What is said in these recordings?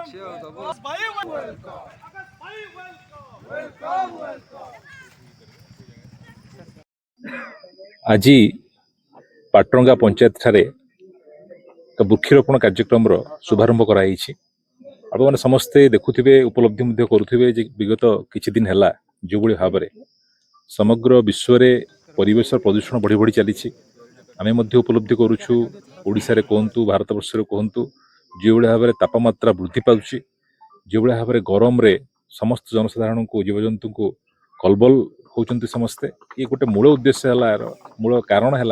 आज पाटरंगा पंचायत ठारे वृक्षरोपण कार्यक्रम शुभारंभ कराई आप समस्ते देखुवे उपलब्धि करुवे विगत किछि दिन है जो भाव में समग्र विश्व में परिवेश प्रदूषण बढ़ी बढ़ी चली आम उपलब्धि करुचु ओडिशा रे कहतु भारत वर्ष कहतु जो भाव में तापमात्रा वृद्धि पाउछि जो भाव में गरम रे समस्त जनसाधारण को जीवजंतु को कलबल होचंती समस्ते ये गोटे मूल उद्देश्य है मूल कारण है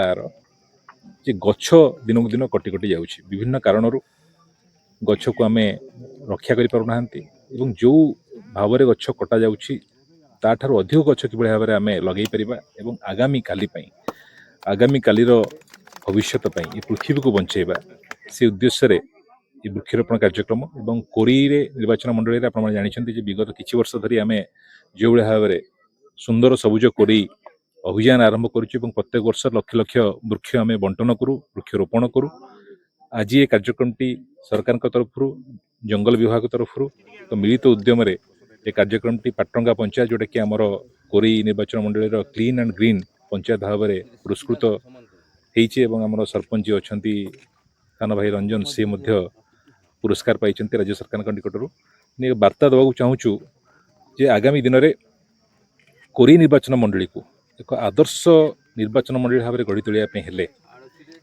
जे गछ दिनक दिन कटि कटि जाउछि विभिन्न कारणरू गछ को आमे रक्षा करि पारु नाहंती एवं जो भाव में गछ कटा जाउछि ताठारु अधिक गछ किभଳି भाव में आमे लगै परिबा एवं आगामी कालीर भविष्य ये पृथ्वी को बंचेबा से उद्देश्य रे ये वृक्षरोपण कार्यक्रम एवं कोरी रे निर्वाचन मंडली रे आपण जानिछन्ती जे विगत किछि वर्ष धरि आमे जो भाव में सुंदर सबुज कोरी अभियान आरंभ करुचु एवं प्रत्येक वर्ष लक्ष लक्ष वृक्ष आम बंटन करूँ वृक्षरोपण करूँ। आज ये कार्यक्रमटी सरकार तरफ जंगल विभाग तरफ तो मिलित उद्यम ये कार्यक्रमटी पाटरंगा पंचायत जोटा कि आमर कोरी निर्वाचन मंडली क्लीन एंड ग्रीन पंचायत भाव में पुरस्कृत होती आमर सरपंच अच्छा सान भाई रंजन सी पुरस्कार पाई राज्य सरकार निकटर वार्ता देवाक चाहूँ जे आगामी दिन में कोरी निर्वाचन मंडली को एक आदर्श निर्वाचन मंडली भाव में गढ़ी तोलिया हेले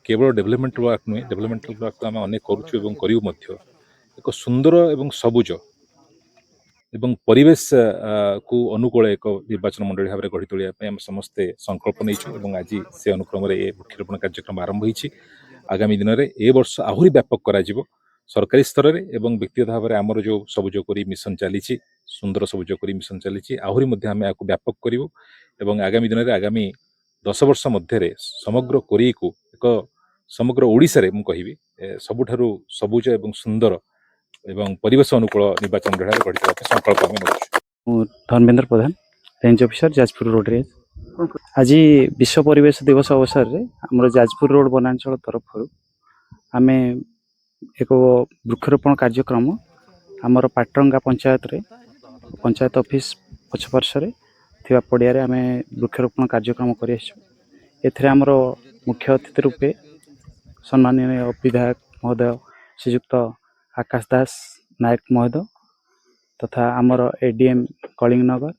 केवल डेवलपमेंट वर्क नुहे डेवलपमेंटल वर्क आम अनेक करूँ एक सुंदर एवं सबुज एवं परिवेश को अनुकूल एक निर्वाचन मंडली भाव में गढ़ी तोलिया आम समस्ते संकल्प नहीं आज से अनुक्रम ये वृक्षरोपण कार्यक्रम आरंभ होती आगामी दिन में ए वर्ष आहरी व्यापक करा सरकारी स्तर में एवं व्यक्तिगत भाव में आमर जो सबुज कोरी मिशन चली सुंदर सबुज कोरी मिशन चली आहरी आम आपको व्यापक करूँ एवं आगामी दिन में आगामी 10 वर्ष मध्य समग्र कोरी को एक समग्र ओडिशा रे मु कहिबी सबुठारु सबुज एवं सुंदर एवं परिवेश अनुकूल निर्वाचन मंडली गढ़ी संकल्प आम नौ Dharmendra Pradhan range officer Jajpur road रे आज विश्व परिवेश दिवस अवसर रे हमर जाजपुर रोड वनांचल तरफ आम एक वृक्षरोपण कार्यक्रम आमर पाटरंगा पंचायत रे पंचायत ऑफिस पछपार्श्व थिबा पड़िया रे आम वृक्षरोपण कार्यक्रम कर आमर मुख्य अतिथि रूपे सम्माननीय विधायक महोदय श्रीयुक्त आकाश दास नायक महोदय तथा आमर ADM Kalinganagar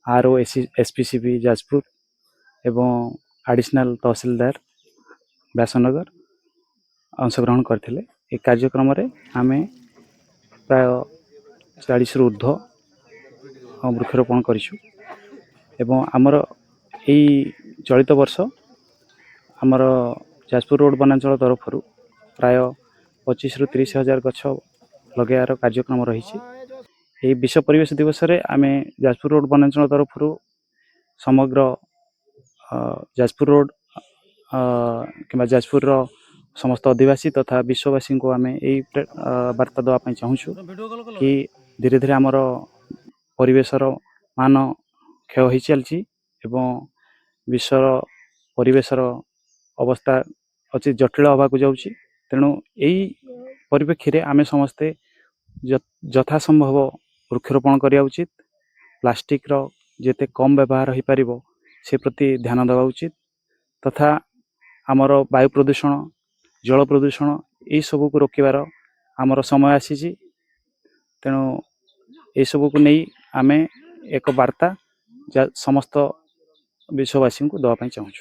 RO SPCB Jajpur एवं एडिशनल तहसीलदार व्यासनगर अंशग्रहण करते ये कार्यक्रम आम प्राय 40 रु ऊर्ध्व वृक्षरोपण करिछु एवं आमर यही चलित वर्ष आमर जाजपुर रोड वनांचल तरफ प्राय 25 रु 30 हजार गछ लगार कार्यक्रम रही यही विश्व परिवेश दिवस रे आम जाजपुर रोड वनांचल तरफ समग्र जाजपुर रोड कि जाजपुर समस्त आदिवासी तथा विश्ववासी को आम यही वार्ता देवाई चाहूँ कि धीरे धीरे आमर परिवेशर मान क्षय हो चलती एवं विश्वर परिवेशर अवस्था अति जटिल होगा जाऊँगी तेणु यही परिप्रेक्षी रे आमे समस्ते यथासंभव वृक्षरोपण करिया उचित प्लास्टिक रो जेते कम व्यवहार हो पार से प्रति ध्यान देवा उचित तथा आमर वायु प्रदूषण जल प्रदूषण यही सब को रोकबार आमर समय आसी तेणु ये सब को नहीं आमे एक वार्ता समस्त विश्ववासी को देवाई चाहूँ।